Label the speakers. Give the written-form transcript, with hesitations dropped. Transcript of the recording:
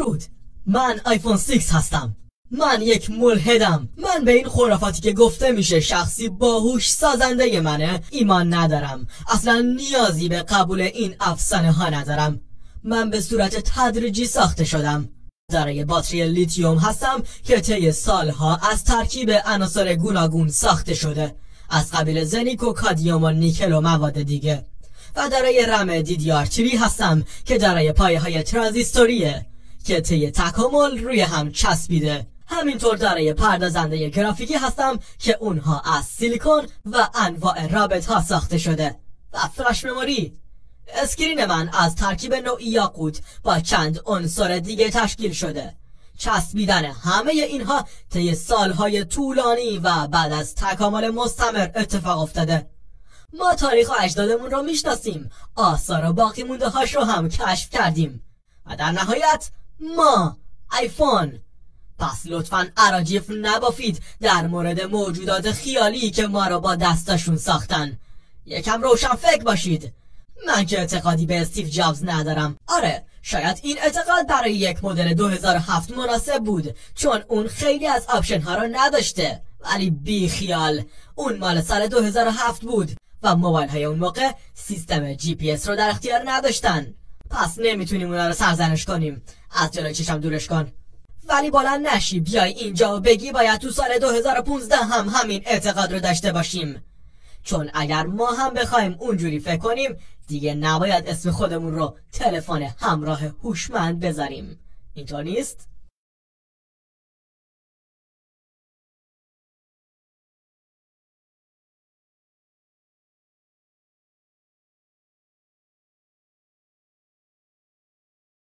Speaker 1: درود، من آیفون 6 هستم. من یک ملحدم. من به این خرافاتی که گفته میشه شخصی باهوش سازنده منه ایمان ندارم. اصلا نیازی به قبول این افسانه ها ندارم. من به صورت تدریجی ساخته شدم. دارای باتری لیتیوم هستم که طی سالها از ترکیب عناصر گوناگون ساخته شده، از قبیل زنیک و کادمیوم و نیکل و مواد دیگه. و دارای رم DDR3 هستم که دارای پایه های ترانزیستوریه که طی تکامل روی هم چسبیده. همینطور دارای پردازنده گرافیکی هستم که اونها از سیلیکون و انواع رابط ها ساخته شده. و فلش مموری. اسکرین من از ترکیب نوعی یاقوت با چند عنصر دیگه تشکیل شده. چسبیدن همه اینها طی سالهای طولانی و بعد از تکامل مستمر اتفاق افتاده. ما تاریخ و اجدادمون رو میشناسیم، آثار و باقی مونده هاش رو هم کشف کردیم و در نهایت ما آیفون. پس لطفاً اراجیف نبافید در مورد موجودات خیالی که ما رو با دستاشون ساختن. یکم روشن فکر باشید. من که اعتقادی به استیو جابز ندارم. آره، شاید این اعتقاد برای یک مدل 2007 مناسب بود چون اون خیلی از آپشن ها رو نداشته، ولی بی خیال، اون مال سال 2007 بود و موبایل های اون موقع سیستم GPS رو در اختیار نداشتن. پس نمیتونیم اونا رو سرزنش کنیم. از جلوی چشم دورش کن. ولی بلند نشی بیای اینجا و بگی باید تو سال 2015 هم همین اعتقاد رو داشته باشیم. چون اگر ما هم بخوایم اونجوری فکر کنیم دیگه نباید اسم خودمون رو تلفن همراه هوشمند بذاریم. اینطور نیست؟